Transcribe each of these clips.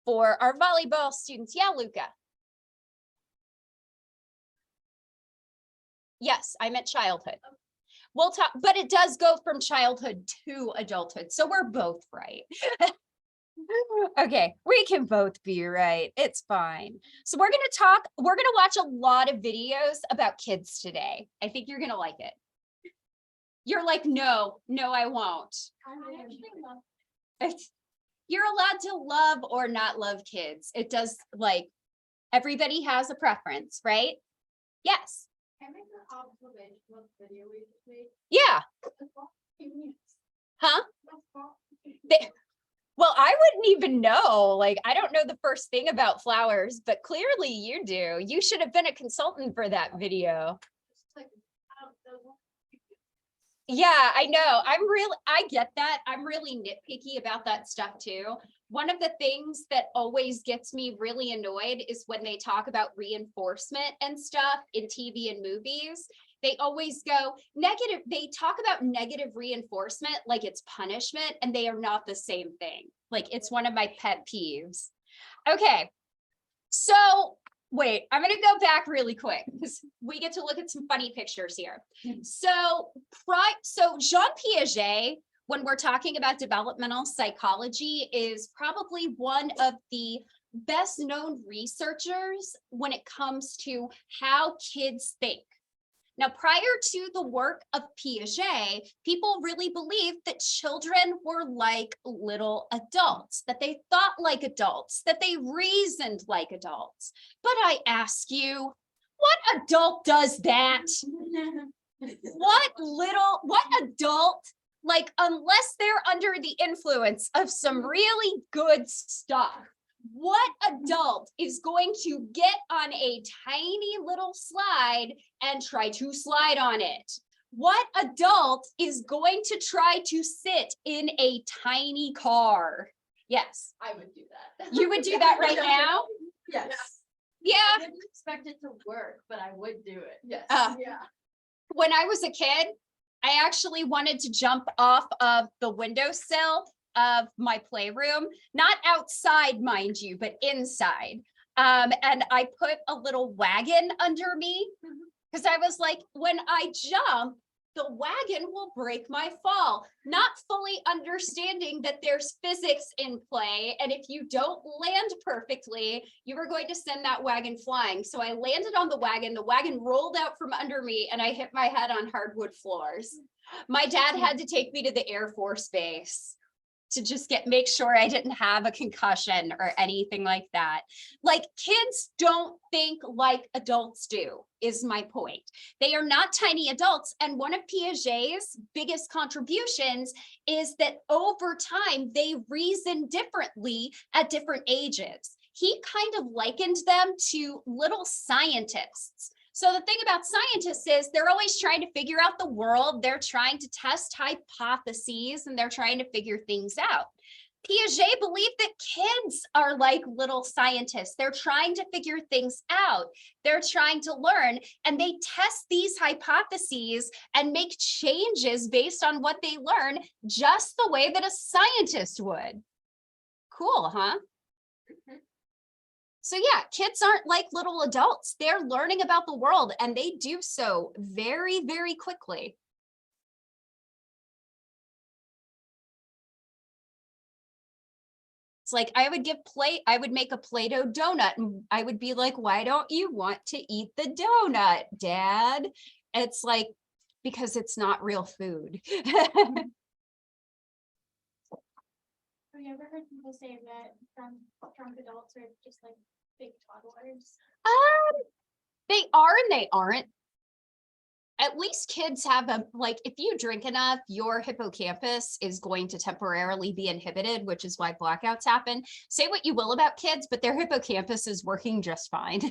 for our volleyball students. Yeah, Luca. Yes, I meant childhood. We'll talk, but it does go from childhood to adulthood. So we're both right. Okay, we can both be right. It's fine. So we're going to watch a lot of videos about kids today. I think you're going to like it. You're like, no, I won't. You're allowed to love or not love kids. It does, like, everybody has a preference, right? Yes. Can I make an observation of the video we just made? Yeah. Huh? Well, I wouldn't even know. Like, I don't know the first thing about flowers, but clearly you do. You should have been a consultant for that video. Yeah, I know. I get that. I'm really nitpicky about that stuff too. One of the things that always gets me really annoyed is when they talk about reinforcement and stuff in TV and movies. They always go negative. They talk about negative reinforcement like it's punishment, and they are not the same thing. Like, it's one of my pet peeves. Okay, so wait, I'm going to go back really quick because we get to look at some funny pictures here. So Jean Piaget, when we're talking about developmental psychology, is probably one of the best known researchers when it comes to how kids think. Now, prior to the work of Piaget, people really believed that children were like little adults, that they thought like adults, that they reasoned like adults. But I ask you, what adult does that? What adult, like, unless they're under the influence of some really good stuff, what adult is going to get on a tiny little slide and try to slide on it? What adult is going to try to sit in a tiny car? Yes. I would do that. You would do that right now? Yes. Yeah. I didn't expect it to work, but I would do it. Yes. Yeah. When I was a kid, I actually wanted to jump off of the windowsill of my playroom, not outside, mind you, but inside. And I put a little wagon under me because I was like, when I jump, the wagon will break my fall, not fully understanding that there's physics in play. And if you don't land perfectly, you are going to send that wagon flying. So I landed on the wagon rolled out from under me, and I hit my head on hardwood floors. My dad had to take me to the Air Force Base to just make sure I didn't have a concussion or anything like that. Like, kids don't think like adults do, is my point. They are not tiny adults. And one of Piaget's biggest contributions is that over time, they reason differently at different ages. He kind of likened them to little scientists. So the thing about scientists is they're always trying to figure out the world. They're trying to test hypotheses, and they're trying to figure things out. Piaget believed that kids are like little scientists. They're trying to figure things out. They're trying to learn, and they test these hypotheses and make changes based on what they learn, just the way that a scientist would. Cool, huh? So yeah, kids aren't like little adults. They're learning about the world, and they do so very, very quickly. It's like I would make a Play-Doh donut, and I would be like, why don't you want to eat the donut, Dad? It's like, because it's not real food. Have you ever heard people say that drunk adults are just like big toddlers? They are and they aren't. At least kids have if you drink enough, your hippocampus is going to temporarily be inhibited, which is why blackouts happen. Say what you will about kids, but their hippocampus is working just fine.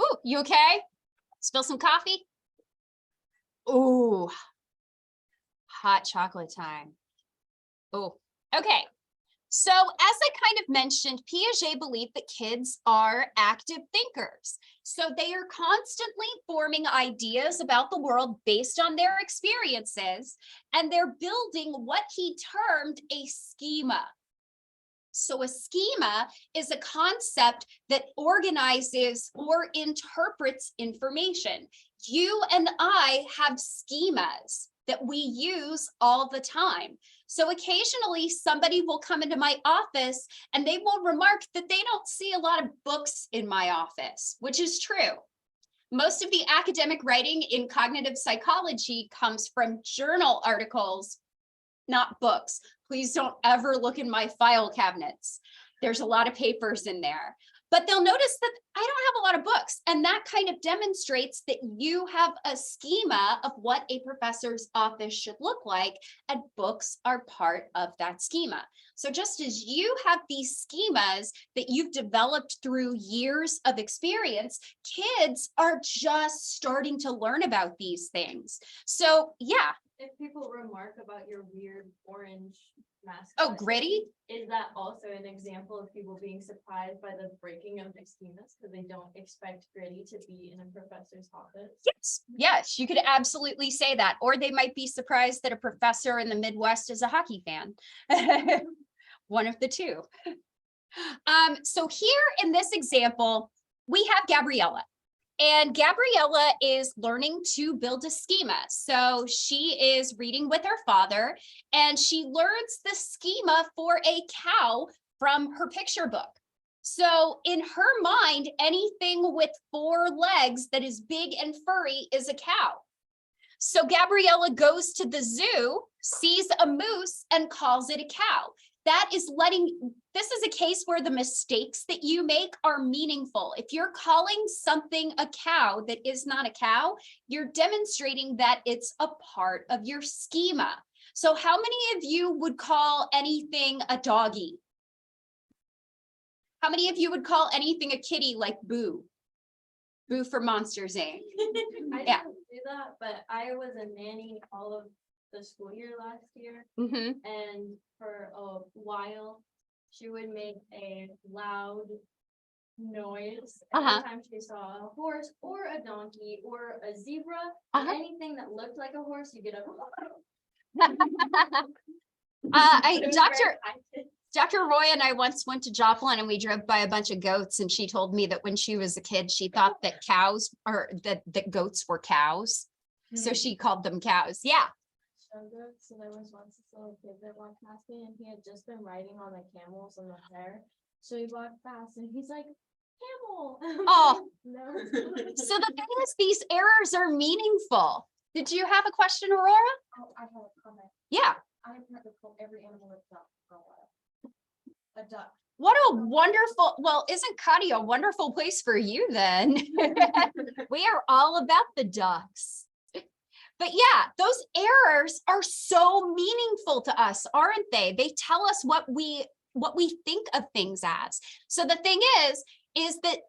Ooh, you okay? Spill some coffee? Ooh, hot chocolate time. Oh, okay. So as I kind of mentioned, Piaget believed that kids are active thinkers. So they are constantly forming ideas about the world based on their experiences, and they're building what he termed a schema. So a schema is a concept that organizes or interprets information. You and I have schemas that we use all the time. So occasionally somebody will come into my office and they will remark that they don't see a lot of books in my office, which is true. Most of the academic writing in cognitive psychology comes from journal articles, not books. Please don't ever look in my file cabinets. There's a lot of papers in there, but they'll notice that I don't have a lot of books. And that kind of demonstrates that you have a schema of what a professor's office should look like, and books are part of that schema. So just as you have these schemas that you've developed through years of experience, kids are just starting to learn about these things. So yeah. If people remark about your weird orange mask. Oh, gritty? Is that also an example of people being surprised by the breaking of their schemas because they don't expect gritty to be in a professor's office? Yes, yes, you could absolutely say that. Or they might be surprised that a professor in the Midwest is a hockey fan. One of the two. So here in this example, we have Gabriella. And Gabriella is learning to build a schema. So she is reading with her father, and she learns the schema for a cow from her picture book. So in her mind, anything with 4 legs that is big and furry is a cow. So Gabriella goes to the zoo, sees a moose, and calls it a cow. This is a case where the mistakes that you make are meaningful. If you're calling something a cow that is not a cow, you're demonstrating that it's a part of your schema. So how many of you would call anything a doggy? How many of you would call anything a kitty like Boo? Boo for Monsters, Inc. I Yeah. didn't do that, but I was a nanny all of the school year last year, Mm-hmm. and for a while she would make a loud noise every time she saw a horse or a donkey or a zebra. Anything that looked like a horse, you get a Dr. Roy and I once went to Joplin and we drove by a bunch of goats, and she told me that when she was a kid, she thought that that goats were cows. So she called them cows. Yeah. So there was once this little kid that walked past me, and he had just been riding on the camels in the fair. So he walked past and he's like, camel. Oh. No. So the thing is, these errors are meaningful. Did you have a question, Aurora? Oh, I have a comment. Yeah. I have never called every animal a duck for a while. A duck. What a wonderful, well, isn't Cuddy a wonderful place for you then? We are all about the ducks. But yeah, those errors are so meaningful to us, aren't they? They tell us what we think of things as. So the thing is that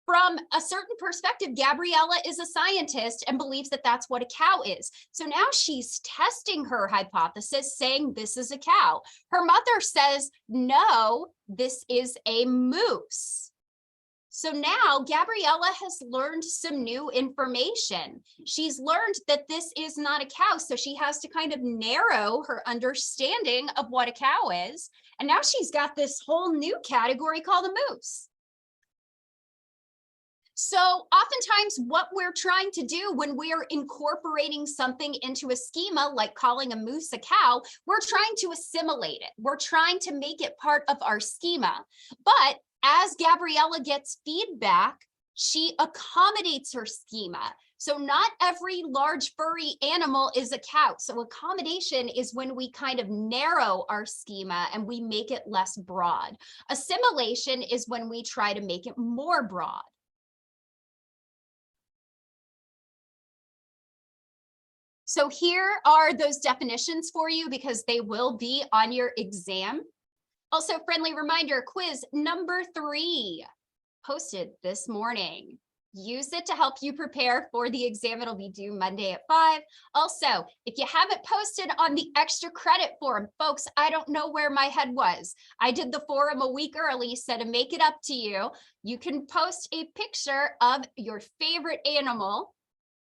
from a certain perspective, Gabriella is a scientist and believes that that's what a cow is. So now she's testing her hypothesis, saying this is a cow. Her mother says, no, this is a moose. So now Gabriella has learned some new information. She's learned that this is not a cow. So she has to kind of narrow her understanding of what a cow is. And now she's got this whole new category called a moose. So oftentimes what we're trying to do when we're incorporating something into a schema, like calling a moose a cow, we're trying to assimilate it. We're trying to make it part of our schema. But as Gabriella gets feedback, she accommodates her schema. So not every large furry animal is a cow. So accommodation is when we kind of narrow our schema and we make it less broad. Assimilation is when we try to make it more broad. So here are those definitions for you because they will be on your exam. Also, friendly reminder, quiz number 3, posted this morning. Use it to help you prepare for the exam. It'll be due Monday at 5. Also, if you haven't posted on the extra credit forum, folks, I don't know where my head was. I did the forum a week early, so to make it up to you, you can post a picture of your favorite animal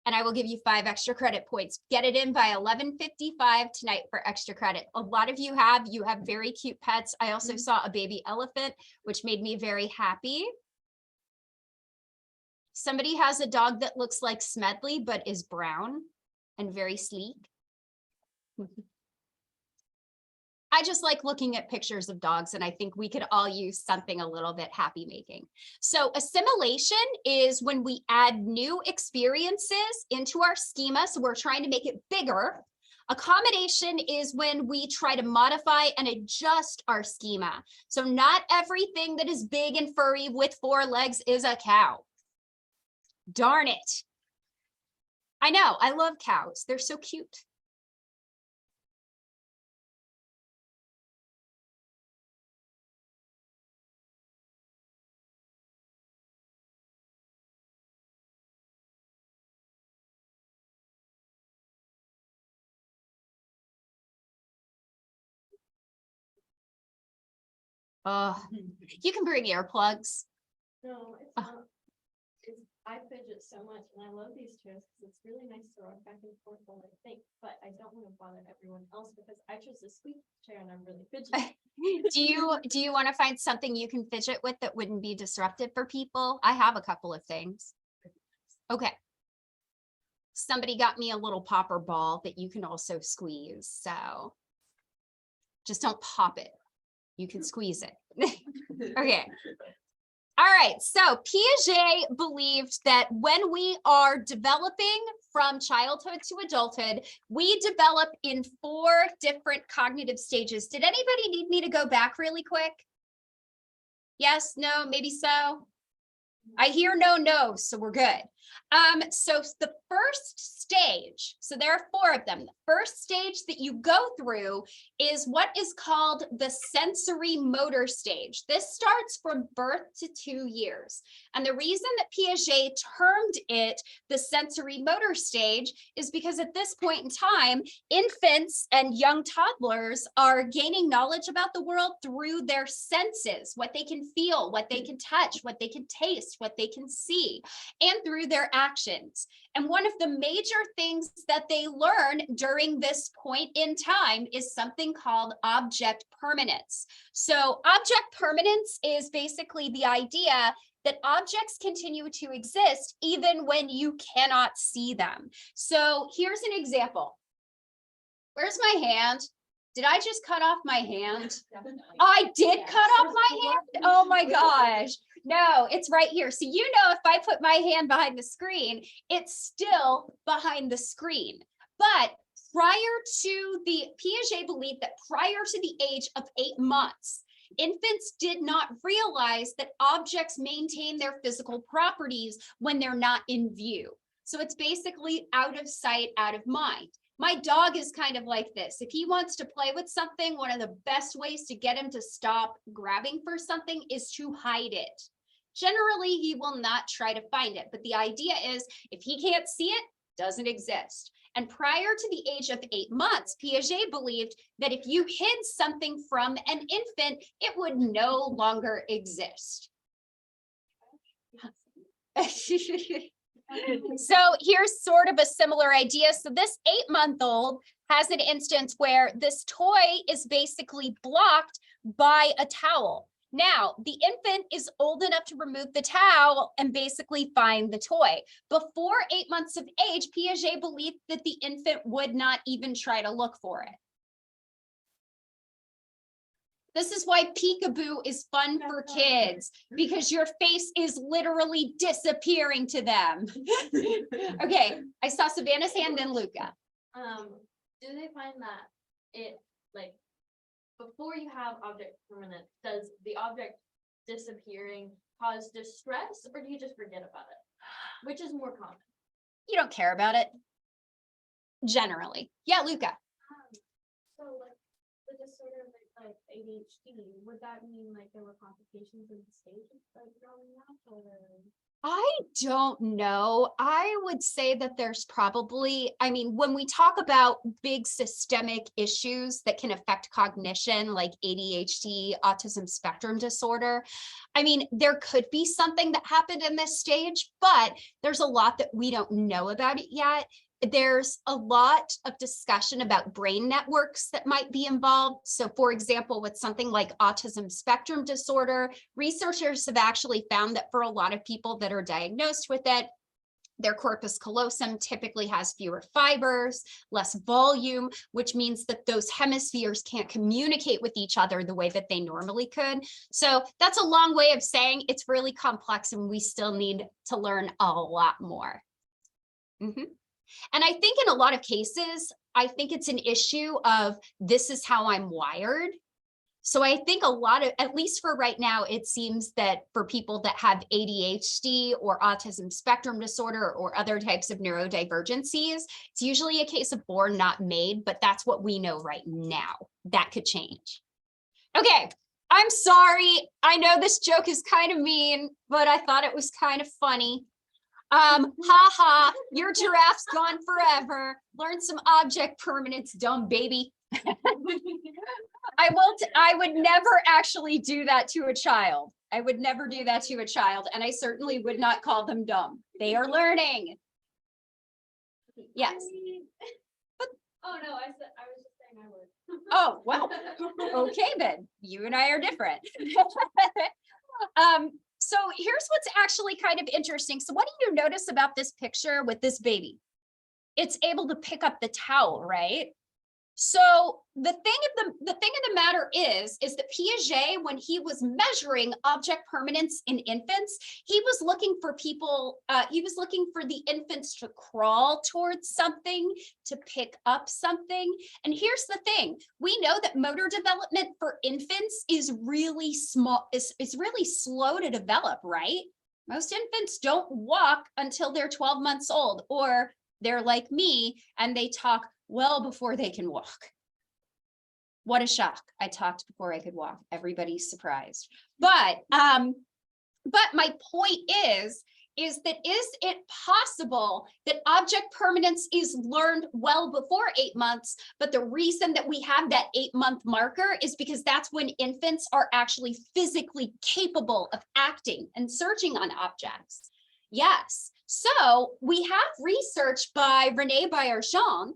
and I will give you 5 extra credit points. Get it in by 11:55 tonight for extra credit. A lot of you have very cute pets. I also saw a baby elephant, which made me very happy. Somebody has a dog that looks like Smedley, but is brown and very sleek. I just like looking at pictures of dogs, and I think we could all use something a little bit happy making. So assimilation is when we add new experiences into our schema. So we're trying to make it bigger. Accommodation is when we try to modify and adjust our schema. So not everything that is big and furry with 4 legs is a cow. Darn it. I know, I love cows. They're so cute. Oh, you can bring earplugs. No, it's Oh. not. I fidget so much, and I love these chairs because it's really nice to rock back and forth while I think, but I don't want to bother everyone else because I chose a squeak chair and I'm really fidgety. Do you want to find something you can fidget with that wouldn't be disruptive for people? I have a couple of things. Okay. Somebody got me a little popper ball that you can also squeeze. So just don't pop it. You can squeeze it. Okay. All right. So Piaget believed that when we are developing from childhood to adulthood, we develop in 4 different cognitive stages. Did anybody need me to go back really quick? Yes, no, maybe so. I hear no, so we're good. So the first stage, so there are 4 of them. The first stage that you go through is what is called the sensory motor stage. This starts from birth to 2 years. And the reason that Piaget termed it the sensory motor stage is because at this point in time, infants and young toddlers are gaining knowledge about the world through their senses, what they can feel, what they can touch, what they can taste, what they can see, and through their actions. And one of the major things that they learn during this point in time is something called object permanence. So object permanence is basically the idea that objects continue to exist even when you cannot see them. So here's an example. Where's my hand? Did I just cut off my hand? I did cut off my hand? Oh my gosh. No, it's right here. So you know, if I put my hand behind the screen, it's still behind the screen. But Piaget believed that prior to the age of 8 months, infants did not realize that objects maintain their physical properties when they're not in view. So it's basically out of sight, out of mind. My dog is kind of like this. If he wants to play with something, one of the best ways to get him to stop grabbing for something is to hide it. Generally, he will not try to find it, but the idea is if he can't see it, doesn't exist. And prior to the age of 8 months, Piaget believed that if you hid something from an infant, it would no longer exist. So here's sort of a similar idea. So this 8-month-old has an instance where this toy is basically blocked by a towel. Now, the infant is old enough to remove the towel and basically find the toy. Before 8 months of age, Piaget believed that the infant would not even try to look for it. This is why peekaboo is fun for kids, because your face is literally disappearing to them. Okay, I saw Savannah's hand, then Luca. Do they find that it, like, before you have object permanence, does the object disappearing cause distress, or do you just forget about it? Which is more common? You don't care about it, generally. Yeah, Luca. So like the disorder like ADHD, would that mean like there were complications in the stage of like growing up, or? I don't know. I would say that there's probably, I mean, when we talk about big systemic issues that can affect cognition, like ADHD, autism spectrum disorder, I mean, there could be something that happened in this stage, but there's a lot that we don't know about it yet. There's a lot of discussion about brain networks that might be involved. So for example, with something like autism spectrum disorder, researchers have actually found that for a lot of people that are diagnosed with it, their corpus callosum typically has fewer fibers, less volume, which means that those hemispheres can't communicate with each other the way that they normally could. So that's a long way of saying it's really complex and we still need to learn a lot more. And I think in a lot of cases, I think it's an issue of this is how I'm wired. So I think a lot of, at least for right now, it seems that for people that have ADHD or autism spectrum disorder or other types of neurodivergencies, it's usually a case of born, not made, but that's what we know right now. That could change. Okay, I'm sorry. I know this joke is kind of mean, but I thought it was kind of funny. Ha, your giraffe's gone forever. Learn some object permanence, dumb baby. I would never actually do that to a child. I would never do that to a child, and I certainly would not call them dumb. They are learning. Yes. Oh no, I was just saying I would. Oh, well, okay then. You and I are different. So here's what's actually kind of interesting. So what do you notice about this picture with this baby? It's able to pick up the towel, right? So the thing of the matter is that Piaget, when he was measuring object permanence in infants, he was looking for people, he was looking for the infants to crawl towards something, to pick up something. And here's the thing, we know that motor development for infants is really small, is really slow to develop, right? Most infants don't walk until they're 12 months old, or they're like me and they talk well before they can walk. What a shock. I talked before I could walk. Everybody's surprised. But my point is that is it possible that object permanence is learned well before 8 months, but the reason that we have that 8-month marker is because that's when infants are actually physically capable of acting and searching on objects. Yes. So we have research by René Baillargeon,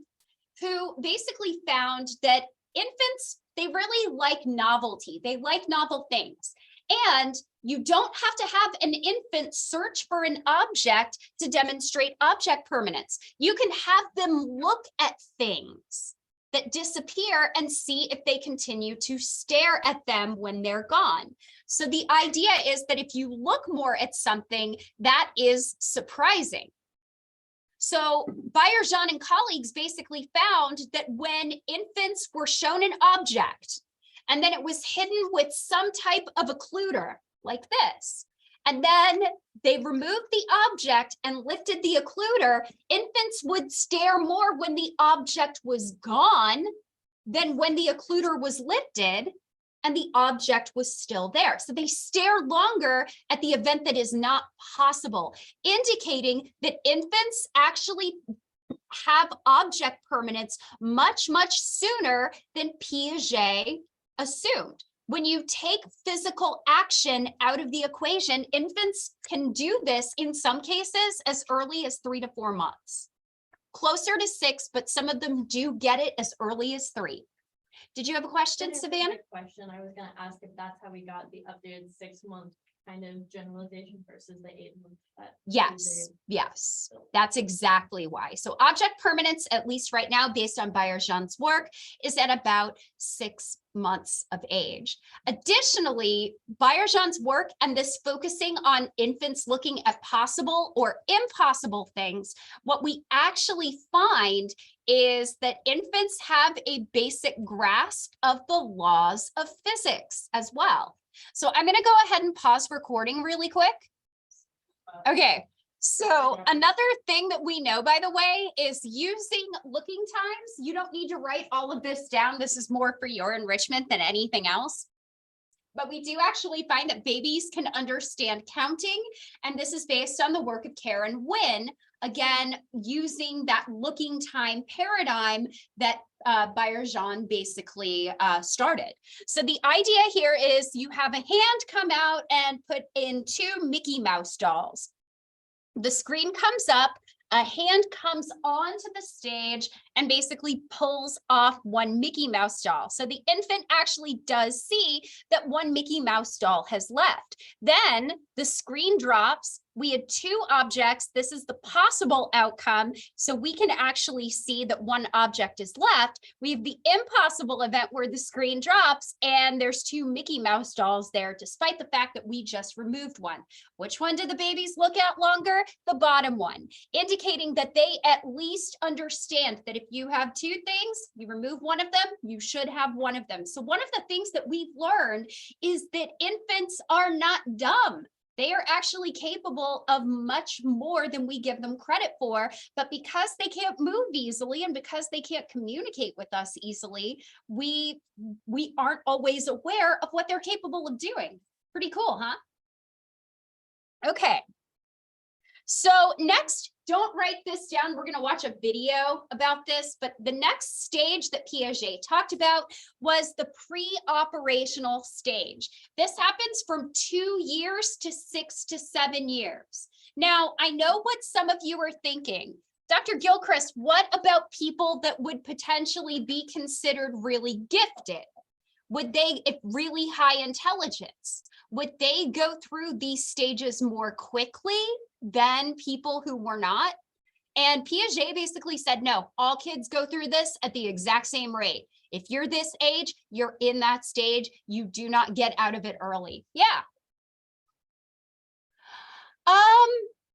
who basically found that infants, they really like novelty. They like novel things. And you don't have to have an infant search for an object to demonstrate object permanence. You can have them look at things that disappear and see if they continue to stare at them when they're gone. So the idea is that if you look more at something, that is surprising. So Baillargeon and colleagues basically found that when infants were shown an object and then it was hidden with some type of occluder like this, and then they removed the object and lifted the occluder, infants would stare more when the object was gone than when the occluder was lifted and the object was still there. So they stare longer at the event that is not possible, indicating that infants actually have object permanence much, much sooner than Piaget assumed. When you take physical action out of the equation, infants can do this in some cases as early as 3 to 4 months. Closer to 6, but some of them do get it as early as 3. Did you have a question, Savannah? Question. I was going to ask if that's how we got the updated 6-month kind of generalization versus the 8-month. Yes, that's exactly why. So object permanence, at least right now, based on Baillargeon's work, is at about 6 months of age. Additionally, Baillargeon's work and this focusing on infants looking at possible or impossible things, what we actually find is that infants have a basic grasp of the laws of physics as well. So I'm going to go ahead and pause recording really quick. Okay, so another thing that we know, by the way, is using looking times. You don't need to write all of this down. This is more for your enrichment than anything else. but we do actually find that babies can understand counting. And this is based on the work of Karen Wynn, again, using that looking time paradigm that Bayer-Jean basically started. So the idea here is you have a hand come out and put in two Mickey Mouse dolls. The screen comes up, a hand comes onto the stage and basically pulls off one Mickey Mouse doll. So the infant actually does see that one Mickey Mouse doll has left. Then the screen drops. We had two objects. This is the possible outcome. So we can actually see that one object is left. We have the impossible event where the screen drops and there's two Mickey Mouse dolls there, despite the fact that we just removed one. Which one did the babies look at longer? The bottom one, indicating that they at least understand that if you have two things, you remove one of them, you should have one of them. So one of the things that we've learned is that infants are not dumb. They are actually capable of much more than we give them credit for, but because they can't move easily and because they can't communicate with us easily, we aren't always aware of what they're capable of doing. Pretty cool, huh? Okay. So next, don't write this down. We're going to watch a video about this, but the next stage that Piaget talked about was the pre-operational stage. This happens from 2 years to 6 to 7 years. Now, I know what some of you are thinking. Dr. Gilchrist, what about people that would potentially be considered really gifted? Would they, if really high intelligence, would they go through these stages more quickly than people who were not? And Piaget basically said, no, all kids go through this at the exact same rate. If you're this age, you're in that stage. You do not get out of it early. Yeah.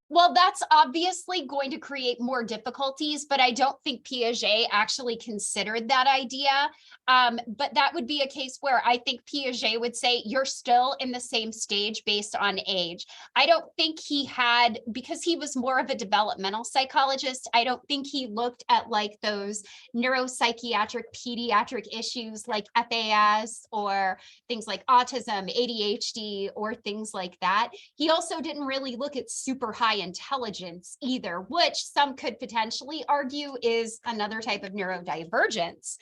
Well, that's obviously going to create more difficulties, but I don't think Piaget actually considered that idea. But that would be a case where I think Piaget would say you're still in the same stage based on age. I don't think he had, because he was more of a developmental psychologist, I don't think he looked at like those neuropsychiatric pediatric issues like FAS or things like autism, ADHD, or things like that. He also didn't really look at super high intelligence either, which some could potentially argue is another type of neurodivergence.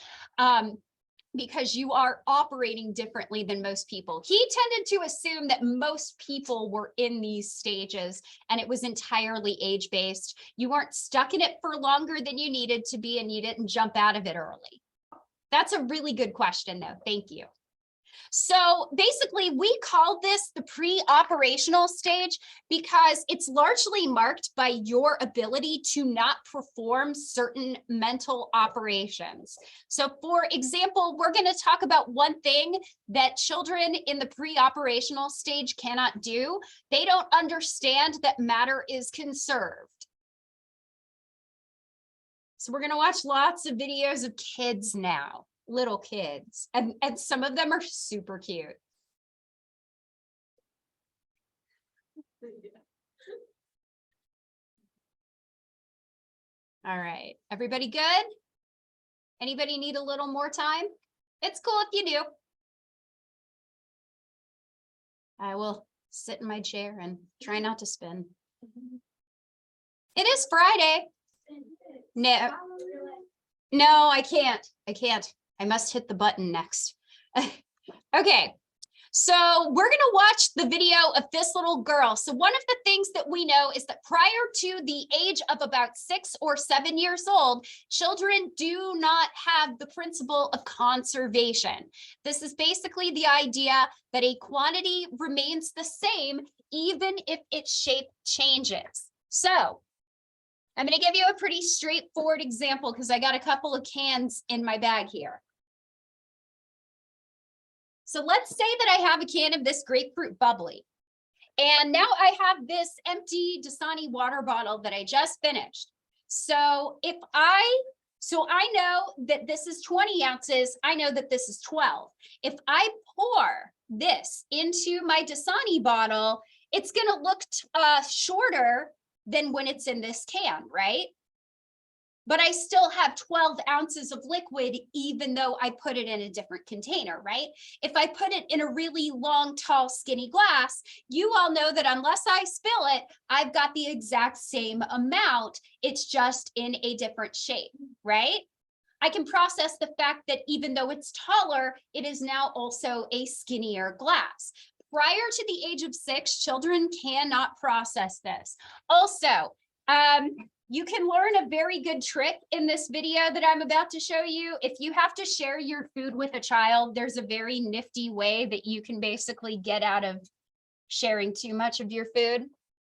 Because you are operating differently than most people. He tended to assume that most people were in these stages and it was entirely age-based. You weren't stuck in it for longer than you needed to be and you didn't jump out of it early. That's a really good question though, thank you. So basically, we call this the pre-operational stage because it's largely marked by your ability to not perform certain mental operations. So for example, we're going to talk about one thing that children in the pre-operational stage cannot do. They don't understand that matter is conserved. So we're going to watch lots of videos of kids now. Little kids, and some of them are super cute. All right, everybody good? Anybody need a little more time? It's cool if you do. I will sit in my chair and try not to spin. It is Friday. No, I can't. I must hit the button next. Okay, so we're gonna watch the video of this little girl. So one of the things that we know is that prior to the age of about 6 or 7 years old, children do not have the principle of conservation. This is basically the idea that a quantity remains the same even if its shape changes. So I'm going to give you a pretty straightforward example because I got a couple of cans in my bag here. So let's say that I have a can of this grapefruit bubbly. And now I have this empty Dasani water bottle that I just finished. So I know that this is 20 ounces. I know that this is 12. If I pour this into my Dasani bottle, it's going to look shorter than when it's in this can, right? but I still have 12 ounces of liquid, even though I put it in a different container, right? If I put it in a really long, tall, skinny glass, you all know that unless I spill it, I've got the exact same amount. It's just in a different shape, right? I can process the fact that even though it's taller, it is now also a skinnier glass. Prior to the age of 6, children cannot process this. Also, you can learn a very good trick in this video that I'm about to show you. If you have to share your food with a child, there's a very nifty way that you can basically get out of sharing too much of your food.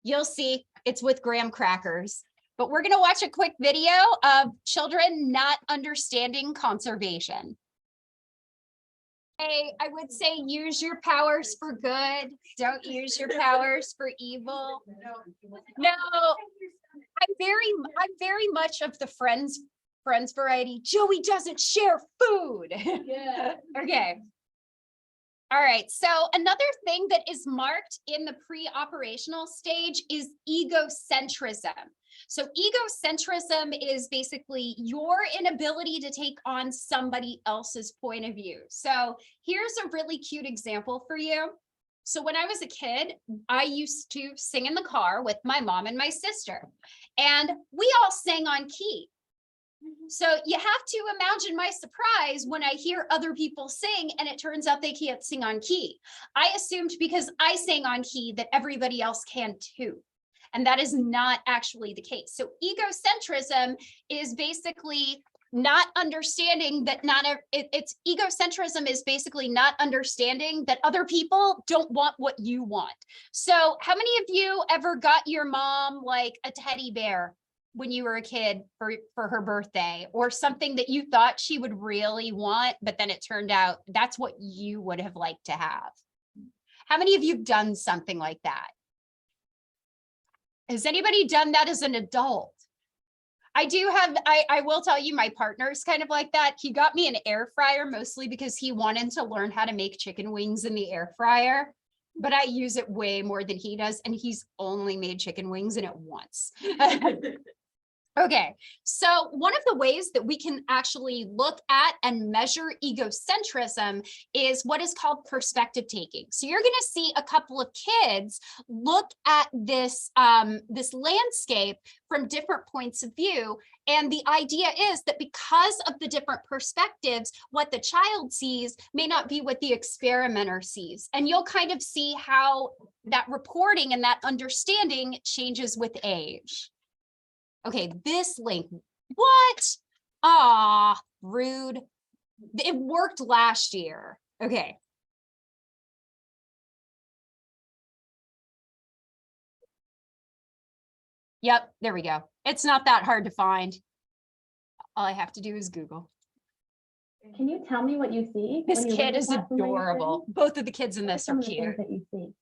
You'll see, it's with graham crackers. But we're going to watch a quick video of children not understanding conservation. Hey, I would say use your powers for good. Don't use your powers for evil. No, I'm very much of the friends variety. Joey doesn't share food. Yeah. Okay. All right, so another thing that is marked in the pre-operational stage is egocentrism. So egocentrism is basically your inability to take on somebody else's point of view. So here's a really cute example for you. So when I was a kid, I used to sing in the car with my mom and my sister, and we all sang on key. So you have to imagine my surprise when I hear other people sing and it turns out they can't sing on key. I assumed because I sang on key that everybody else can too. And that is not actually the case. So egocentrism is basically not understanding that it's egocentrism is basically not understanding that other people don't want what you want. So how many of you ever got your mom like a teddy bear when you were a kid for her birthday, or something that you thought she would really want, but then it turned out that's what you would have liked to have? How many of you have done something like that? Has anybody done that as an adult? I will tell you, my partner's kind of like that. He got me an air fryer mostly because he wanted to learn how to make chicken wings in the air fryer, but I use it way more than he does. And he's only made chicken wings in it once. Okay, so one of the ways that we can actually look at and measure egocentrism is what is called perspective taking. So you're going to see a couple of kids look at this, this landscape from different points of view. And the idea is that because of the different perspectives, what the child sees may not be what the experimenter sees. And you'll kind of see how that reporting and that understanding changes with age. Okay, this link, what? Ah, rude. It worked last year. Okay. Yep, there we go. It's not that hard to find. All I have to do is Google. Can you tell me what you see? This when you kid look is at that from where you're adorable. sitting? Both of the kids in What are this some are of the things cute. that you see?